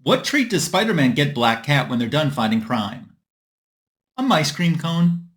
What treat does Spider-Man get Black Cat when they're done fighting crime? A ice cream cone.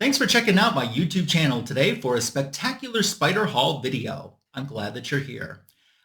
Thanks for checking out my YouTube channel today for a spectacular Spider Haul video. I'm glad that you're here.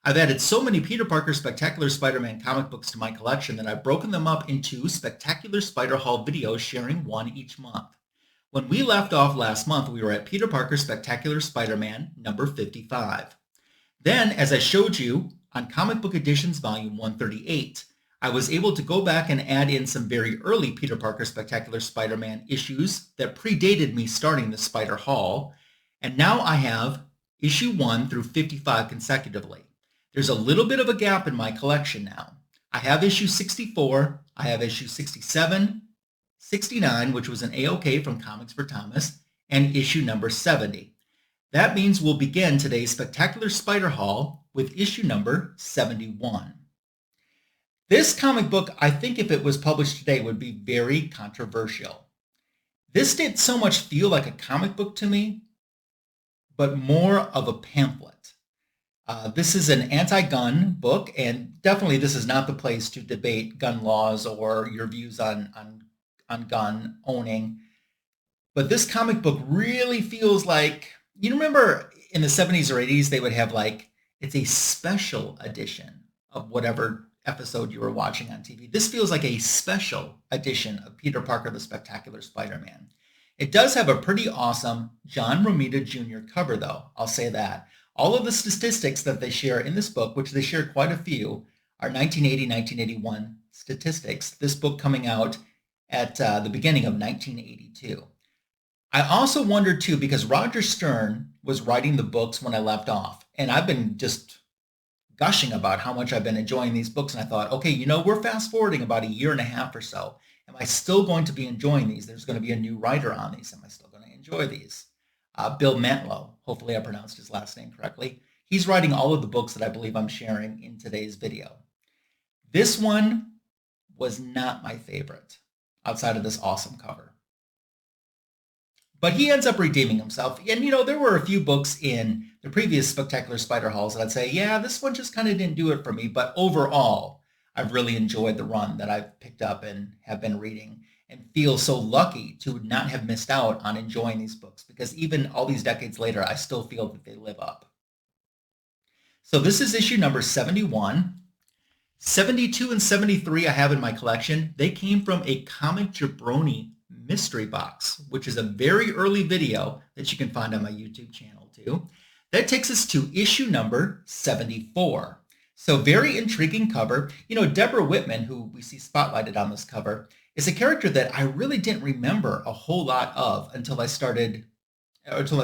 I've added so many Peter Parker Spectacular Spider-Man comic books to my collection that I've broken them up into Spectacular Spider Haul videos, sharing one each month. When we left off last month, we were at Peter Parker Spectacular Spider-Man number 55. Then, as I showed you on Comic Book Editions Volume 138, I was able to go back and add in some very early Peter Parker Spectacular Spider-Man issues that predated me starting the Spider Haul, and now I have issue 1 through 55 consecutively. There's a little bit of a gap in my collection now. I have issue 64, I have issue 67, 69, which was an A-OK from Comics for Thomas, and issue number 70. That means we'll begin today's Spectacular Spider Haul with issue number 71. This comic book, I think if it was published today, would be very controversial. This didn't so much feel like a comic book to me, but more of a pamphlet. This is an anti-gun book, and definitely this is not the place to debate gun laws or your views on gun owning. But this comic book really feels like, you remember in the 70s or 80s, they would have like, it's a special edition of whatever episode you were watching on TV. This feels like a special edition of Peter Parker, the Spectacular Spider-Man. It does have a pretty awesome John Romita Jr. cover, though. I'll say that. All of the statistics that they share in this book, which they share quite a few, are 1980-1981 statistics. This book coming out at the beginning of 1982. I also wondered, too, because Roger Stern was writing the books when I left off, and I've been just gushing about how much I've been enjoying these books, and I thought, okay, we're fast forwarding about a year and a half or so. Am I still going to be enjoying these? There's going to be a new writer on these. Am I still going to enjoy these? Bill Mantlo, hopefully I pronounced his last name correctly. He's writing all of the books that I believe I'm sharing in today's video. This one was not my favorite, outside of this awesome cover. But he ends up redeeming himself. And, there were a few books in the previous Spectacular Spider Hauls that I'd say, yeah, this one just kind of didn't do it for me. But overall, I've really enjoyed the run that I've picked up and have been reading, and feel so lucky to not have missed out on enjoying these books, because even all these decades later, I still feel that they live up. So this is issue number 71. 72 and 73 I have in my collection. They came from a Comic Jabroni mystery box, which is a very early video that you can find on my YouTube channel too. That takes us to issue number 74. So very intriguing cover. Debra Whitman, who we see spotlighted on this cover, is a character that I really didn't remember a whole lot of until I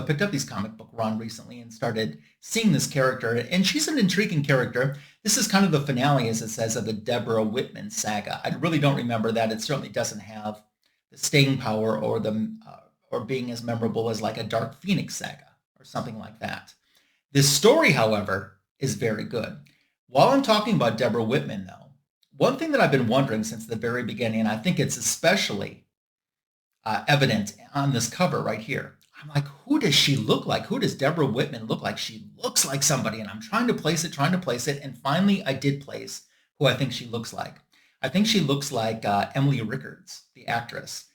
picked up these comic book run recently and started seeing this character. And she's an intriguing character. This is kind of the finale, as it says, of the Debra Whitman saga. I really don't remember that. It certainly doesn't have the staying power or being as memorable as like a Dark Phoenix saga or something like that. This story, however, is very good. While I'm talking about Debra Whitman, though, one thing that I've been wondering since the very beginning, and I think it's especially evident on this cover right here, I'm like, who does she look like? Who does Debra Whitman look like? She looks like somebody, and I'm trying to place it, and finally I did place who I think she looks like. I think she looks like Emily Rikards, the actress.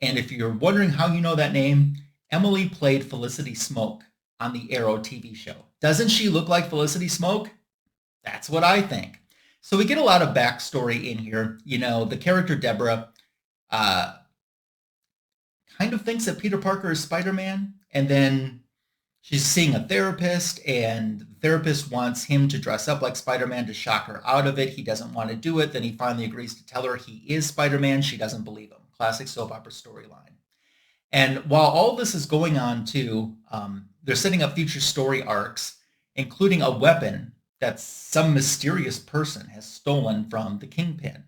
And if you're wondering how you know that name, Emily played Felicity Smoak on the Arrow TV show. Doesn't she look like Felicity Smoak? That's what I think. So we get a lot of backstory in here. The character Debra kind of thinks that Peter Parker is Spider-Man, and then she's seeing a therapist, and the therapist wants him to dress up like Spider-Man to shock her out of it. He doesn't want to do it. Then he finally agrees to tell her he is Spider-Man. She doesn't believe him. Classic soap opera storyline. And while all this is going on too, they're setting up future story arcs, including a weapon that some mysterious person has stolen from the Kingpin.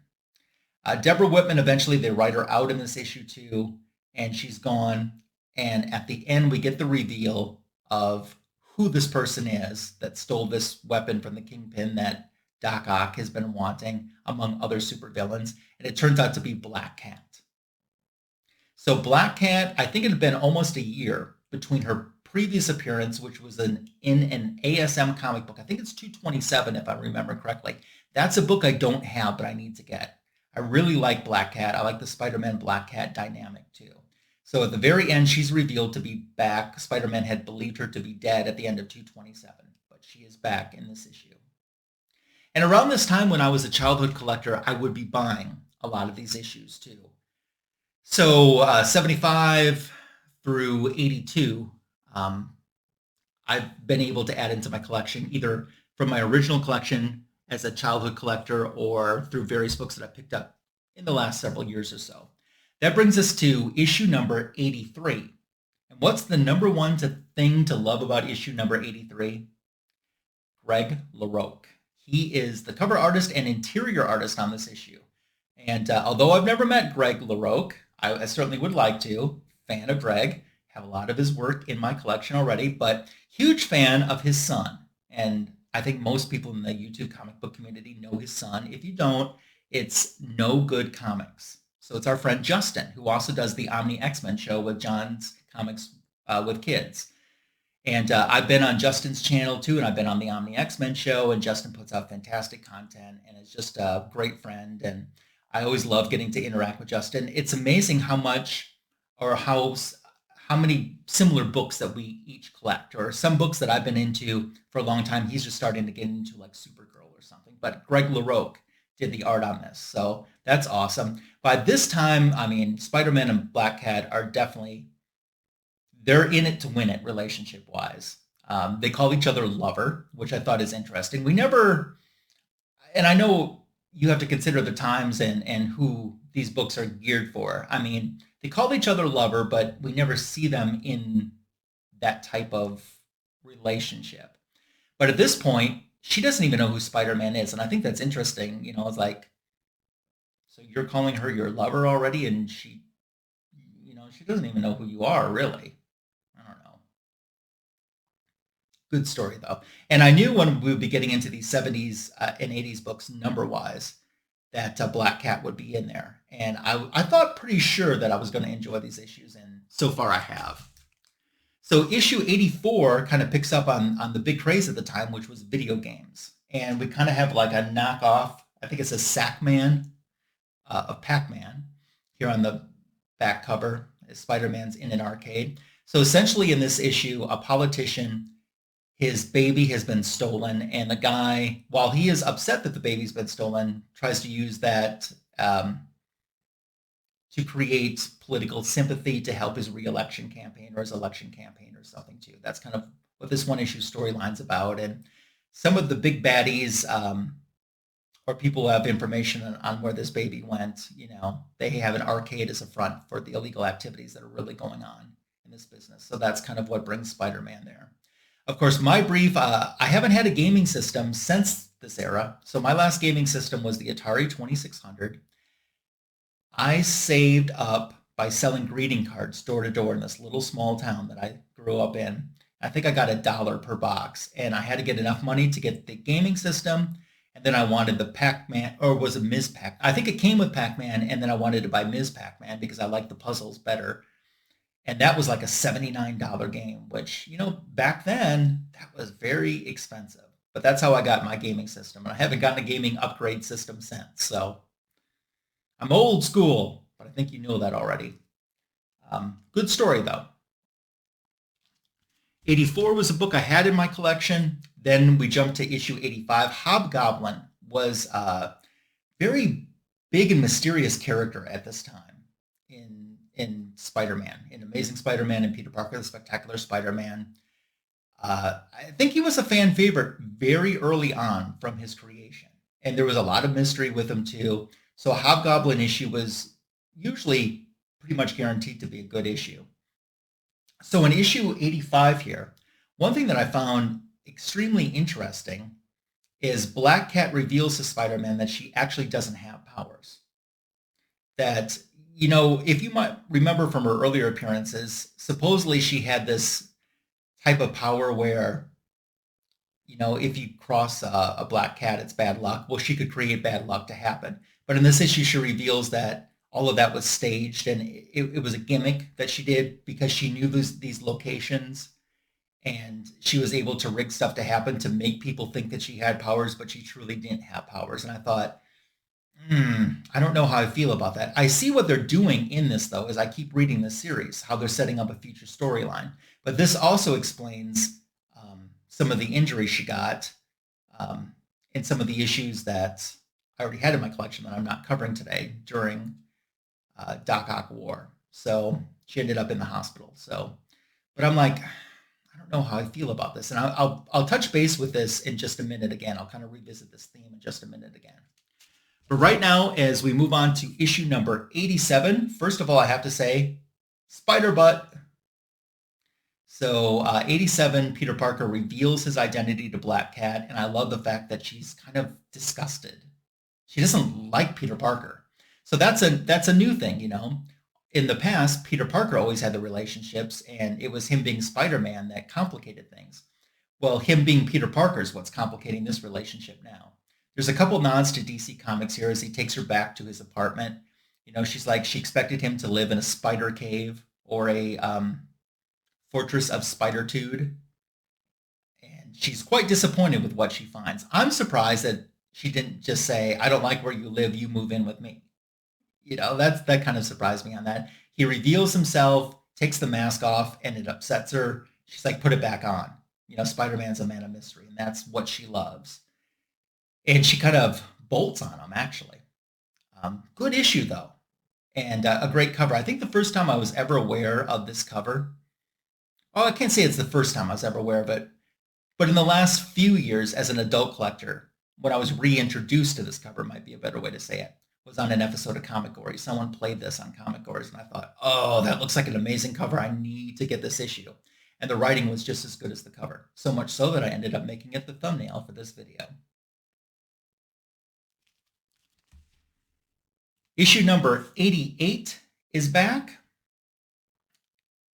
Debra Whitman, eventually they write her out in this issue too, and she's gone. And at the end, we get the reveal of who this person is that stole this weapon from the Kingpin that Doc Ock has been wanting, among other supervillains, and it turns out to be Black Cat. So Black Cat, I think it had been almost a year between her previous appearance, which was in an ASM comic book. I think it's 227, if I remember correctly. That's a book I don't have, but I need to get. I really like Black Cat. I like the Spider-Man Black Cat dynamic too. So at the very end, she's revealed to be back. Spider-Man had believed her to be dead at the end of 227, but she is back in this issue. And around this time when I was a childhood collector, I would be buying a lot of these issues too. So 75 through 82, I've been able to add into my collection, either from my original collection as a childhood collector or through various books that I picked up in the last several years or so. That brings us to issue number 83. And what's the number one thing to love about issue number 83? Greg LaRoque. He is the cover artist and interior artist on this issue. And although I've never met Greg LaRoque, I certainly would like to. Fan of Greg. Have a lot of his work in my collection already, but huge fan of his son. And I think most people in the YouTube comic book community know his son. If you don't, it's No Good Comics. So it's our friend Justin, who also does the Omni X-Men show with John's Comics with Kids. And I've been on Justin's channel too, and I've been on the Omni X-Men show, and Justin puts out fantastic content and is just a great friend. And I always love getting to interact with Justin. It's amazing how much or how many similar books that we each collect, or some books that I've been into for a long time. He's just starting to get into like Supergirl or something. But Greg LaRoque did the art on this. So that's awesome. By this time, I mean, Spider-Man and Black Cat are definitely, they're in it to win it relationship-wise. They call each other lover, which I thought is interesting. We never, and I know you have to consider the times and who these books are geared for. I mean, they call each other lover, but we never see them in that type of relationship. But at this point, she doesn't even know who Spider-Man is. And I think that's interesting. You know, it's like, so you're calling her your lover already, and she doesn't even know who you are, really. I don't know. Good story, though. And I knew when we would be getting into these 70s and 80s books number-wise that Black Cat would be in there. And I thought pretty sure that I was going to enjoy these issues, and so far I have. So issue 84 kind of picks up on the big craze at the time, which was video games. And we kind of have like a knockoff, I think it's a Sackman of Pacman here on the back cover. Spider-Man's in an arcade. So essentially in this issue, a politician, his baby has been stolen, and the guy, while he is upset that the baby's been stolen, tries to use that to create political sympathy to help his re-election campaign or his election campaign or something too. That's kind of what this one issue storyline's about. And some of the big baddies or people who have information on where this baby went, you know, they have an arcade as a front for the illegal activities that are really going on in this business. So that's kind of what brings Spider-Man there. Of course, my brief, I haven't had a gaming system since this era. So my last gaming system was the Atari 2600. I saved up by selling greeting cards door to door in this little small town that I grew up in. I think I got $1 per box, and I had to get enough money to get the gaming system. And then I wanted the Pac-Man, or was it Ms. Pac? I think it came with Pac-Man, and then I wanted to buy Ms. Pac-Man because I liked the puzzles better. And that was like a $79 game, which, you know, back then, that was very expensive. But that's how I got my gaming system. And I haven't gotten a gaming upgrade system since. So I'm old school, but I think you know that already. Good story, though. 84 was a book I had in my collection. Then we jumped to issue 85. Hobgoblin was a very big and mysterious character at this time in Spider-Man, in Amazing Spider-Man and Peter Parker, the Spectacular Spider-Man. I think he was a fan favorite very early on from his creation. And there was a lot of mystery with him too. So a Hobgoblin issue was usually pretty much guaranteed to be a good issue. So in issue 85 here, one thing that I found extremely interesting is Black Cat reveals to Spider-Man that she actually doesn't have powers. That, you know, if you might remember from her earlier appearances, supposedly she had this type of power where if you cross a black cat, it's bad luck. Well, she could create bad luck to happen. But in this issue, she reveals that all of that was staged and it was a gimmick that she did because she knew these locations and she was able to rig stuff to happen to make people think that she had powers, but she truly didn't have powers. And I thought, I don't know how I feel about that. I see what they're doing in this, though, as I keep reading this series, how they're setting up a future storyline. But this also explains some of the injuries she got and some of the issues that I already had in my collection that I'm not covering today during Doc Ock War. So she ended up in the hospital. But I'm like, I don't know how I feel about this. And I'll touch base with this in just a minute again. I'll kind of revisit this theme in just a minute again. But right now, as we move on to issue number 87, first of all, I have to say, spider butt. So 87, Peter Parker reveals his identity to Black Cat, and I love the fact that she's kind of disgusted. She doesn't like Peter Parker. So that's a new thing, In the past, Peter Parker always had the relationships, and it was him being Spider-Man that complicated things. Well, him being Peter Parker is what's complicating this relationship now. There's a couple nods to DC Comics here as he takes her back to his apartment. She's like, she expected him to live in a spider cave or a fortress of Spidertude. And she's quite disappointed with what she finds. I'm surprised that she didn't just say, I don't like where you live, you move in with me. That kind of surprised me on that. He reveals himself, takes the mask off, and it upsets her. She's like, put it back on. Spider-Man's a man of mystery, and that's what she loves. And she kind of bolts on him, actually. Good issue, though, and a great cover. I think the first time I was ever aware of this cover, I can't say it's the first time I was ever aware of it, but in the last few years as an adult collector, when I was reintroduced to this cover, might be a better way to say it, was on an episode of Comic Gories. Someone played this on Comic Gories, and I thought, oh, that looks like an amazing cover. I need to get this issue. And the writing was just as good as the cover, so much so that I ended up making it the thumbnail for this video. Issue number 88 is back.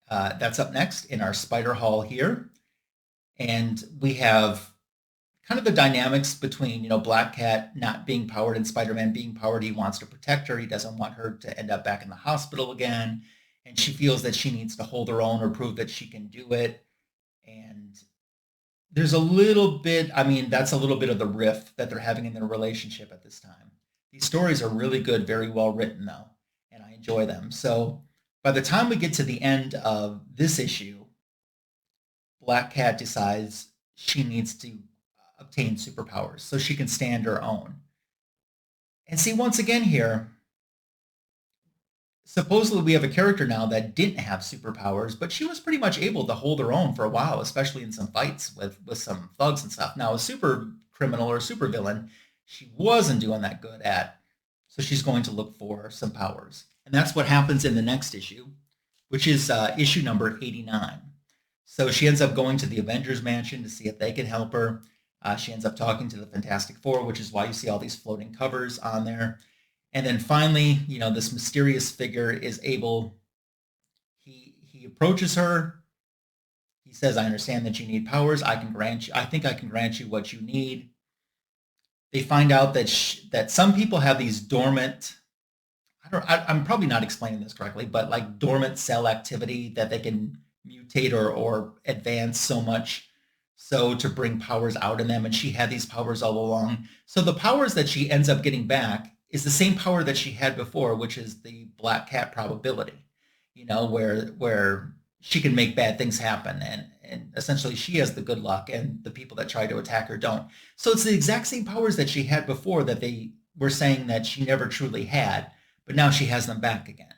That's up next in our Spider Hall here. And we have kind of the dynamics between, Black Cat not being powered and Spider-Man being powered. He wants to protect her. He doesn't want her to end up back in the hospital again. And she feels that she needs to hold her own or prove that she can do it. And there's a little bit, that's a little bit of the rift that they're having in their relationship at this time. These stories are really good, very well written, though, and I enjoy them. So by the time we get to the end of this issue, Black Cat decides she needs to obtain superpowers so she can stand her own. And see, once again here, supposedly we have a character now that didn't have superpowers, but she was pretty much able to hold her own for a while, especially in some fights with some thugs and stuff. Now, a super criminal or super villain, she wasn't doing that good at, so she's going to look for some powers. And that's what happens in the next issue, which is issue number 89. So she ends up going to the Avengers mansion to see if they can help her. She ends up talking to the Fantastic Four, which is why you see all these floating covers on there. And then finally, this mysterious figure is able, he approaches her. He says, I understand that you need powers. I think I can grant you what you need. They find out that some people have these dormant, I'm probably not explaining this correctly, but like dormant cell activity that they can mutate or advance so much so to bring powers out in them. And she had these powers all along. So the powers that she ends up getting back is the same power that she had before, which is the Black Cat probability, where she can make bad things happen. And essentially she has the good luck and the people that try to attack her don't. So it's the exact same powers that she had before that they were saying that she never truly had, but now she has them back again.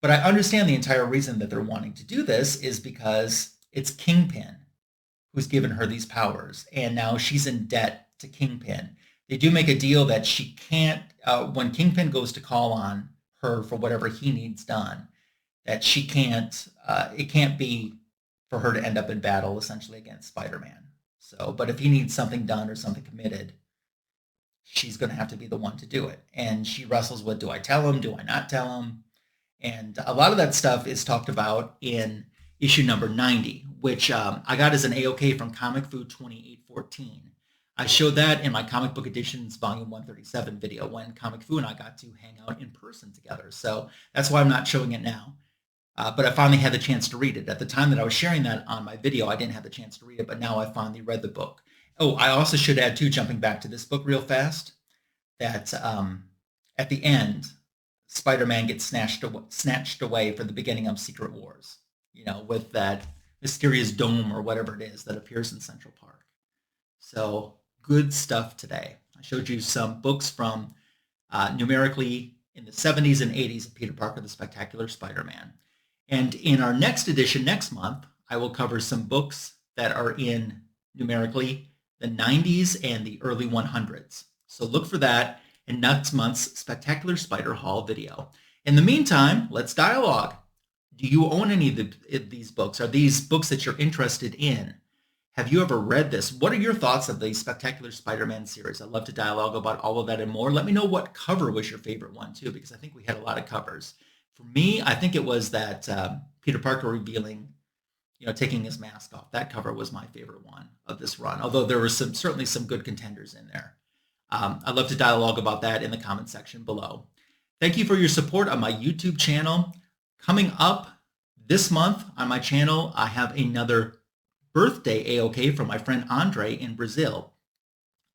But I understand the entire reason that they're wanting to do this is because it's Kingpin who's given her these powers, and now she's in debt to Kingpin. They do make a deal that she can't, when Kingpin goes to call on her for whatever he needs done, that she can't, it can't be for her to end up in battle essentially against Spider-Man. So, but if he needs something done or something committed, she's going to have to be the one to do it. And she wrestles with, do I tell him? Do I not tell him? And a lot of that stuff is talked about in issue number 90, which I got as an AOK from Comic Food 2814. I showed that in my Comic Book Editions Volume 137 video when Comic Fu and I got to hang out in person together. So that's why I'm not showing it now. But I finally had the chance to read it. At the time that I was sharing that on my video, I didn't have the chance to read it, but now I finally read the book. Oh, I also should add, too, jumping back to this book real fast, that at the end, Spider-Man gets snatched away for the beginning of Secret Wars, with that mysterious dome or whatever it is that appears in Central Park. So good stuff today. I showed you some books from numerically in the 70s and 80s of Peter Parker, the Spectacular Spider-Man. And in our next edition next month, I will cover some books that are in numerically the 90s and the early 100s. So look for that in next month's Spectacular Spider Haul video. In the meantime, let's dialogue. Do you own any of these books? Are these books that you're interested in? Have you ever read this? What are your thoughts of the Spectacular Spider-Man series? I'd love to dialogue about all of that and more. Let me know what cover was your favorite one, too, because I think we had a lot of covers. For me, I think it was that Peter Parker revealing, taking his mask off. That cover was my favorite one of this run, although there were certainly some good contenders in there. I'd love to dialogue about that in the comment section below. Thank you for your support on my YouTube channel. Coming up this month on my channel, I have another birthday AOK from my friend Andre in Brazil.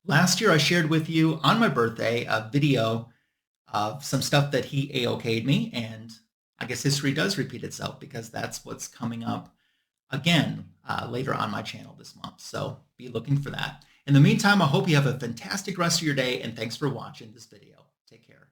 Last year, I shared with you on my birthday a video of some stuff that he AOK'd me, and I guess history does repeat itself because that's what's coming up again later on my channel this month. So be looking for that. In the meantime, I hope you have a fantastic rest of your day, and thanks for watching this video. Take care.